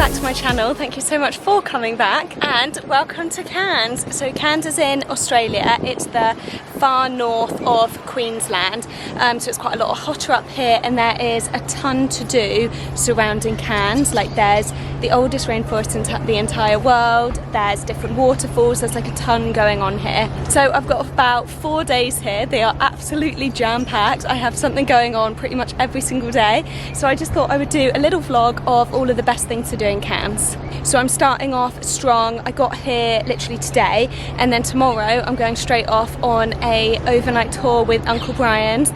back to my channel. Thank you so much for coming back and welcome to Cairns. So Cairns is in Australia. It's the far north of Queensland, so it's quite a lot hotter up here, and there is a ton to do surrounding Cairns. Like there's the oldest rainforest in the entire world, there's different waterfalls, there's like a ton going on here. So I've got about 4 days here. They are absolutely jam-packed. I have something going on pretty much every single day, so I just thought I would do a little vlog of all of the best things to do in Cairns. So I'm starting off strong. I got here literally today, and then tomorrow I'm going straight off on a overnight tour with Uncle Brian's.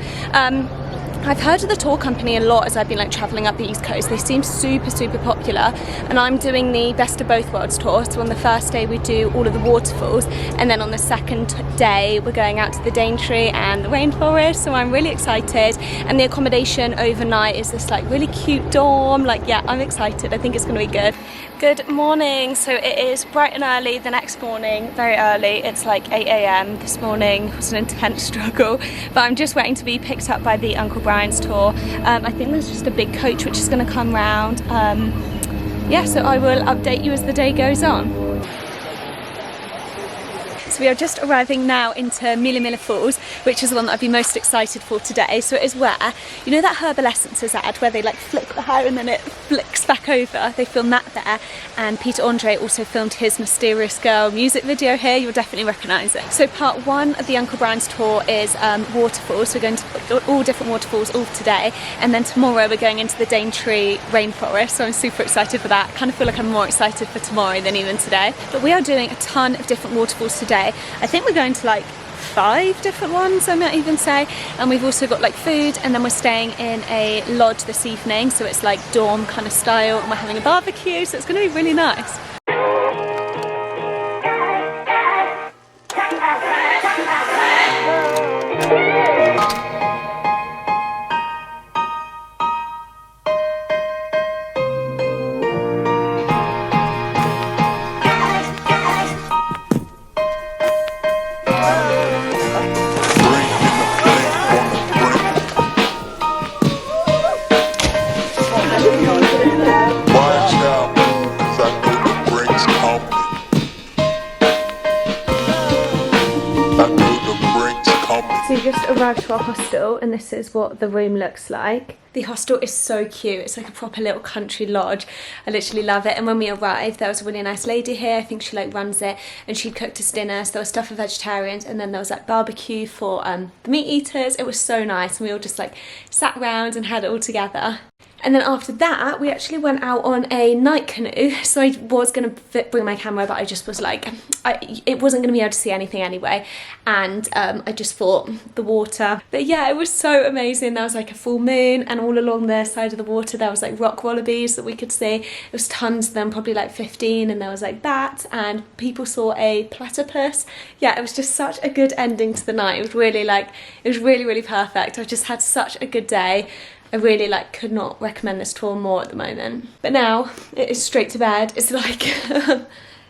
I've heard of the tour company a lot as I've been like travelling up the East Coast. They seem super popular, and I'm doing the Best of Both Worlds tour. So on the first day we do all of the waterfalls, and then on the second day we're going out to the Daintree and the rainforest, so I'm really excited. And the accommodation overnight is this like really cute dorm. Like, yeah, I'm excited. I think it's going to be good. Good morning. So it is bright and early the next morning, very early. It's like 8 AM this morning. It was an intense struggle, but I'm just waiting to be picked up by the Uncle Brian's tour. I think there's just a big coach which is going to come round. Yeah, so I will update you as the day goes on. So we are just arriving now into Mila Mila Falls, which is the one that I'd be most excited for today. So it is where, you know that Herbal Essences ad where they like flick the hair and then it flicks back over? They filmed that there, and Peter Andre also filmed his Mysterious Girl music video here. You'll definitely recognise it. So part one of the Uncle Brian's tour is waterfalls. So we're going to all different waterfalls all today, and then tomorrow we're going into the Daintree rainforest. So I'm super excited for that. I kind of feel like I'm more excited for tomorrow than even today. But we are doing a ton of different waterfalls today. I think we're going to like 5 different ones, I might even say, and we've also got like food, and then we're staying in a lodge this evening, so it's like dorm kind of style, and we're having a barbecue, so it's going to be really nice. So we just arrived to our hostel, and this is what the room looks like. The hostel is so cute. It's like a proper little country lodge. I literally love it. And when we arrived, there was a really nice lady here. I think she like runs it, and she cooked us dinner. So there was stuff for vegetarians, and then there was like barbecue for the meat eaters. It was so nice, and we all just like sat around and had it all together. And then after that, we actually went out on a night canoe. So I was going to bring my camera, but I just was like, it wasn't going to be able to see anything anyway. And I just thought the water. But yeah, it was so amazing. There was like a full moon, and all along the side of the water, there was like rock wallabies that we could see. There was tons of them, probably like 15. And there was like bats, and people saw a platypus. Yeah, it was just such a good ending to the night. It was really like, it was really perfect. I've just had such a good day. I really like could not recommend this tour more at the moment. But now it is straight to bed. It's like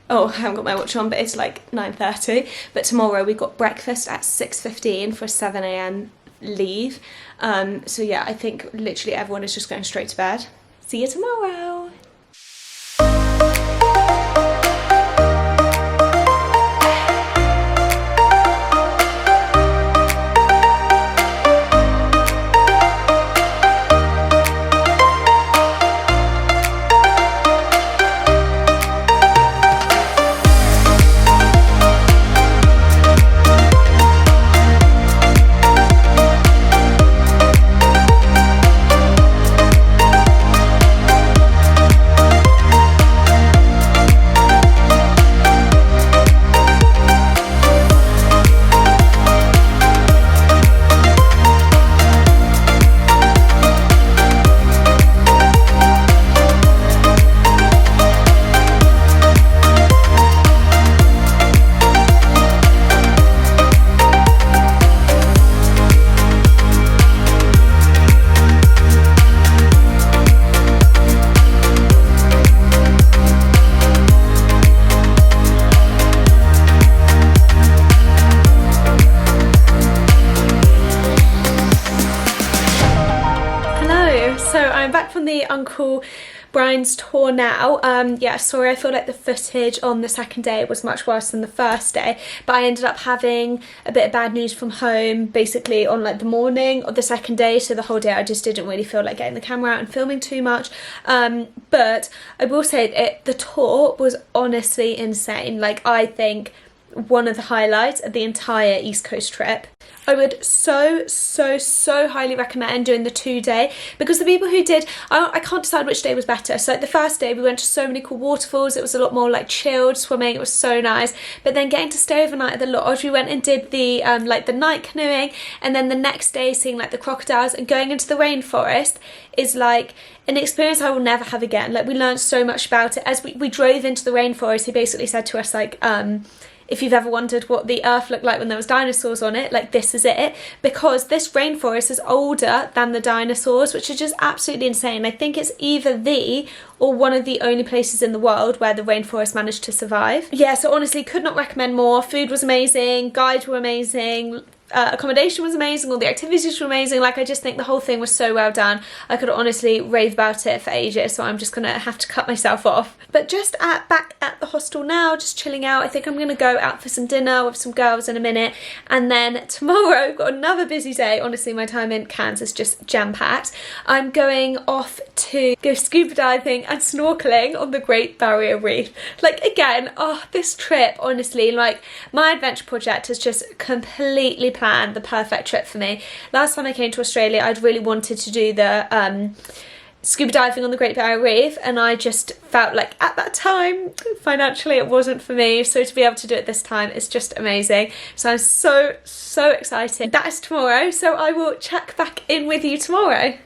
oh, I haven't got my watch on, but it's like 9:30. But tomorrow we got breakfast at 6:15 for a 7 AM leave. So yeah, I think literally everyone is just going straight to bed. See you tomorrow. back from the Uncle Brian's tour now. Yeah, sorry, I feel like the footage on the second day was much worse than the first day, but I ended up having a bit of bad news from home basically on like the morning of the second day, so the whole day I just didn't really feel like getting the camera out and filming too much. But I will say the tour was honestly insane. Like, I think one of the highlights of the entire East Coast trip. I would so highly recommend doing the 2-day, because the people who did, I can't decide which day was better. So like the first day we went to so many cool waterfalls, it was a lot more like chilled swimming, it was so nice. But then getting to stay overnight at the lodge, we went and did the like the night canoeing, and then the next day seeing like the crocodiles and going into the rainforest is like an experience I will never have again. Like, we learned so much about it. As we drove into the rainforest, he basically said to us like, if you've ever wondered what the earth looked like when there was dinosaurs on it, like, this is it, because this rainforest is older than the dinosaurs, which is just absolutely insane. I think it's either the or one of the only places in the world where the rainforest managed to survive. Yeah, so honestly, could not recommend more. Food was amazing, guides were amazing, accommodation was amazing, all the activities were amazing. Like, I just think the whole thing was so well done. I could honestly rave about it for ages, so I'm just gonna have to cut myself off. But just back at the hostel now, just chilling out. I think I'm gonna go out for some dinner with some girls in a minute, and then tomorrow I've got another busy day. Honestly, my time in Cairns is just jam-packed. I'm going off to go scuba diving and snorkeling on the Great Barrier Reef. Like, again, oh, this trip, honestly, like, my adventure project has just completely planned the perfect trip for me. Last time I came to Australia, I'd really wanted to do the scuba diving on the Great Barrier Reef, and I just felt like at that time financially it wasn't for me, so to be able to do it this time is just amazing. So I'm so excited. That is tomorrow, so I will check back in with you tomorrow.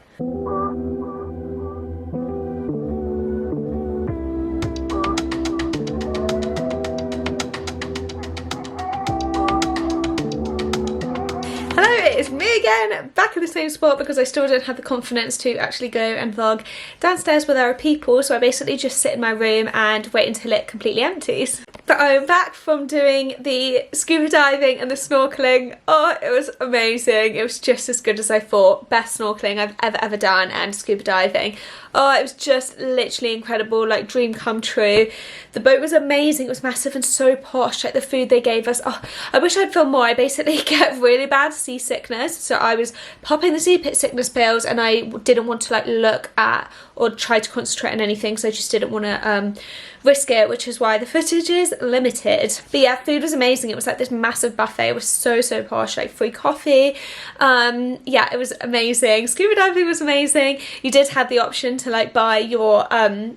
Hello, it's me again, back in the same spot because I still don't have the confidence to actually go and vlog downstairs where there are people, so I basically just sit in my room and wait until it completely empties. But I'm back from doing the scuba diving and the snorkeling. Oh, it was amazing. It was just as good as I thought. Best snorkeling I've ever done, and scuba diving. Oh, it was just literally incredible, like dream come true. The boat was amazing. It was massive and so posh. Like, the food they gave us. Oh, I wish I'd filmed more. I basically get really bad seasickness, so I was popping the seasickness pills, and I didn't want to like look at or try to concentrate on anything, so I just didn't want to risk it, which is why the footage is limited. But yeah, food was amazing. It was like this massive buffet. It was so posh, like free coffee. Yeah, it was amazing. Scuba diving was amazing. You did have the option to like buy your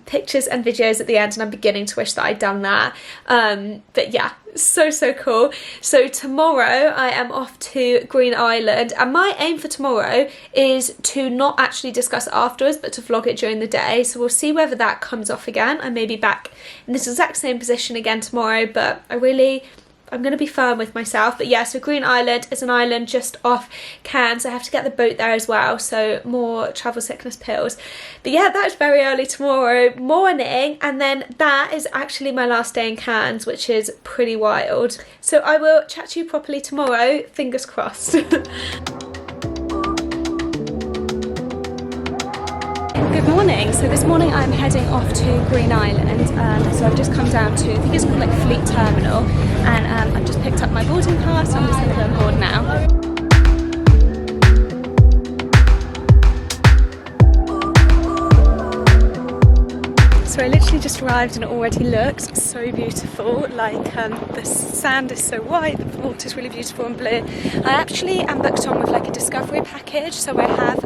pictures and videos at the end, and I'm beginning to wish that I'd done that. But yeah, so cool. So tomorrow I am off to Green Island, and my aim for tomorrow is to not actually discuss it afterwards, but to vlog it during the day. So we'll see whether that comes off again. I may be back in this exact same position again tomorrow, but I'm going to be firm with myself. But yeah, so Green Island is an island just off Cairns. I have to get the boat there as well, so more travel sickness pills. But yeah, that's very early tomorrow morning, and then that is actually my last day in Cairns, which is pretty wild. So I will chat to you properly tomorrow, fingers crossed. Good morning. So this morning I'm heading off to Green Island. So I've just come down to, I think it's called like Fleet Terminal, and I've just picked up my boarding pass, so I'm just going to go on board now. So I literally just arrived and it already looks so beautiful. Like the sand is so white, the water is really beautiful and blue. I actually am booked on with like a discovery package, so I have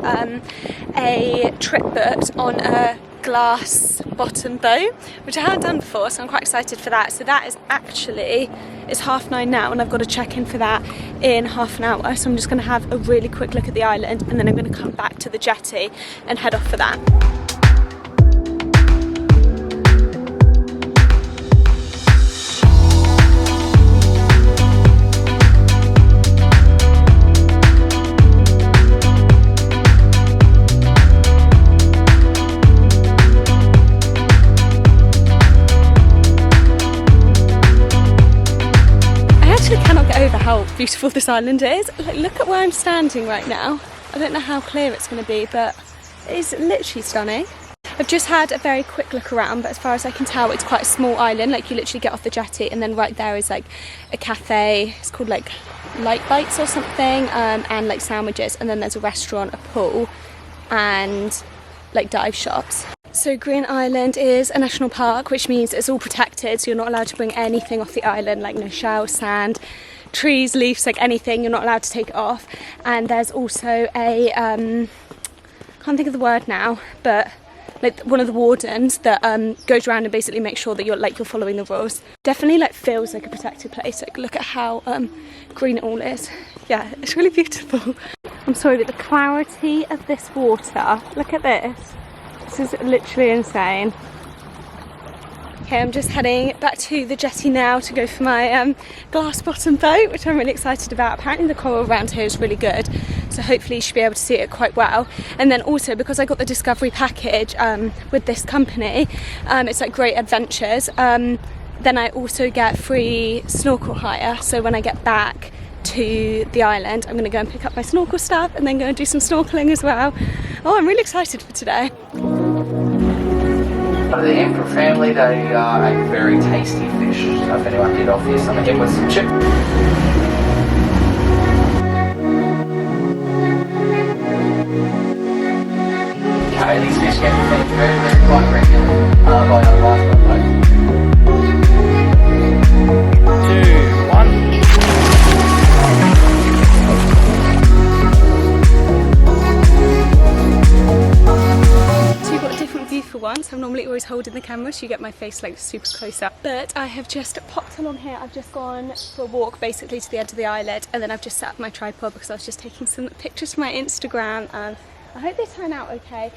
a trip booked on a glass bottom boat, which I haven't done before, so I'm quite excited for that. So that is actually, it's 9:30 now, and I've got to check in for that in half an hour. So I'm just going to have a really quick look at the island, and then I'm going to come back to the jetty and head off for that. How beautiful this island is. Like, look at where I'm standing right now. I don't know how clear it's going to be, but is literally stunning. I've just had a very quick look around, but as far as I can tell, it's quite a small island. Like, you literally get off the jetty and then right there is like a cafe. It's called like Light Bites or something, and like sandwiches, and then there's a restaurant, a pool, and like dive shops. So Green Island is a national park, which means it's all protected, so you're not allowed to bring anything off the island, like no shells, sand, trees, leaves, like anything. You're not allowed to take it off. And there's also a can't think of the word now, but like one of the wardens that goes around and basically makes sure that you're following the rules. Definitely like feels like a protected place. Like, look at how green it all is. Yeah, it's really beautiful. I'm sorry, but the clarity of this water, look at this. This is literally insane. Okay, I'm just heading back to the jetty now to go for my glass bottom boat, which I'm really excited about. Apparently the coral around here is really good, so hopefully you should be able to see it quite well. And then also, because I got the Discovery package with this company, it's like Great Adventures, then I also get free snorkel hire. So when I get back to the island, I'm going to go and pick up my snorkel stuff and then go and do some snorkeling as well. Oh, I'm really excited for today. The emperor family, they ate very tasty fish, so if anyone did offer you some again with some chip. Okay, these fish get fed very, very quite regularly by our lifeboat. 2, 1. For once, I'm normally always holding the camera, so you get my face like super close up. But I have just popped along here. I've just gone for a walk basically to the end of the islet, and then I've just set up my tripod because I was just taking some pictures for my Instagram, and I hope they turn out okay.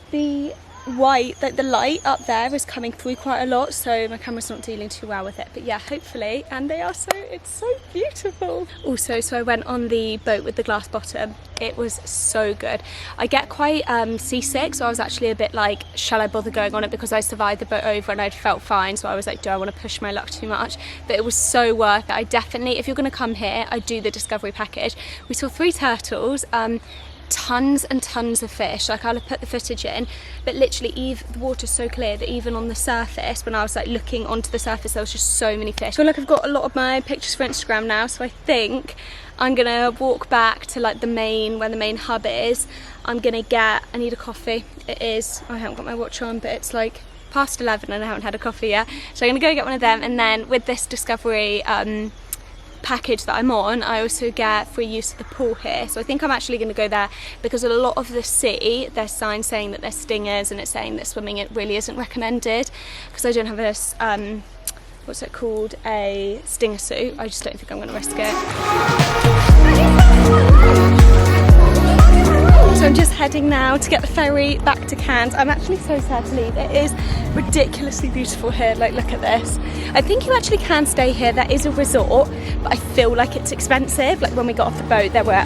The white, like the light up there is coming through quite a lot, so my camera's not dealing too well with it, but yeah, hopefully. And it's so beautiful. Also, so I went on the boat with the glass bottom. It was so good. I get quite seasick, so I was actually a bit like, shall I bother going on it, because I survived the boat over and I'd felt fine, so I was like, do I want to push my luck too much? But it was so worth it. I definitely, if you're going to come here, I do the Discovery package. We saw 3 turtles, tons and tons of fish. Like, I'll have put the footage in, but literally the water's so clear that even on the surface, when I was like looking onto the surface, there was just so many fish. I feel like I've got a lot of my pictures for Instagram now, so I think I'm gonna walk back to like where the main hub is. I need a coffee. It is, I haven't got my watch on, but it's like past 11 and I haven't had a coffee yet, so I'm gonna go get one of them. And then with this Discovery package that I'm on, I also get free use of the pool here, so I think I'm actually going to go there, because a lot of the sea, there's signs saying that there's stingers, and it's saying that swimming it really isn't recommended, because I don't have this what's it called, a stinger suit. I just don't think I'm going to risk it. So I'm just heading now to get the ferry back to Cairns. I'm actually so sad to leave. It is ridiculously beautiful here. Like, look at this. I think you actually can stay here. There is a resort, but I feel like it's expensive. Like, when we got off the boat, there were,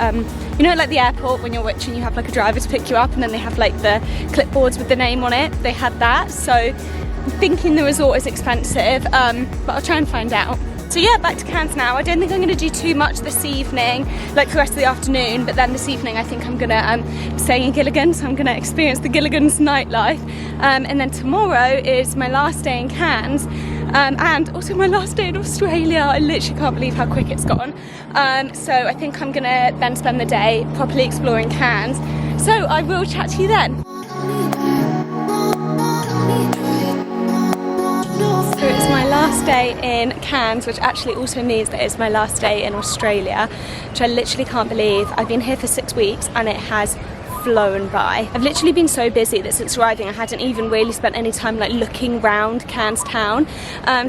you know, like the airport when you're rich and you have like a driver to pick you up, and then they have like the clipboards with the name on it. They had that. So I'm thinking the resort is expensive, but I'll try and find out. So yeah, back to Cairns now. I don't think I'm going to do too much this evening, like the rest of the afternoon, but then this evening I think I'm going to be staying in Gilligan, so I'm going to experience the Gilligan's nightlife. And then tomorrow is my last day in Cairns, and also my last day in Australia. I literally can't believe how quick it's gone. So I think I'm going to then spend the day properly exploring Cairns. So I will chat to you then. So it's my last day in Cairns, which actually also means that it's my last day in Australia, which I literally can't believe. I've been here for 6 weeks and it has flown by. I've literally been so busy that since arriving I hadn't even really spent any time like looking round Cairns town.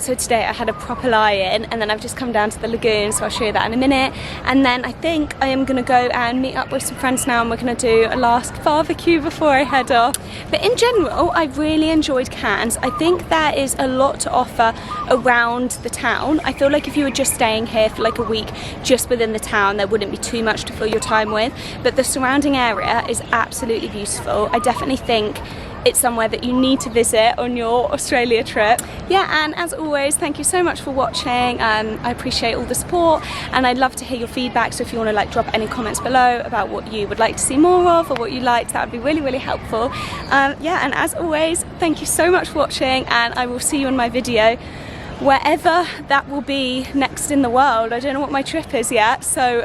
So today I had a proper lie-in, and then I've just come down to the lagoon, so I'll show you that in a minute. And then I think I am going to go and meet up with some friends now, and we're going to do a last barbecue before I head off. But in general, I really enjoyed Cairns. I think there is a lot to offer around the town. I feel like if you were just staying here for like a week just within the town, there wouldn't be too much to fill your time with, but the surrounding area is absolutely beautiful. I definitely think it's somewhere that you need to visit on your Australia trip. Yeah, and as always, thank you so much for watching. I appreciate all the support, and I'd love to hear your feedback. So if you want to like drop any comments below about what you would like to see more of, or what you liked, that would be really, really helpful. Yeah, and as always, thank you so much for watching, and I will see you in my video wherever that will be next in the world. I don't know what my trip is yet, so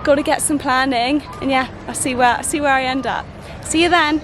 got to get some planning, and yeah, I'll see where I end up. See you then.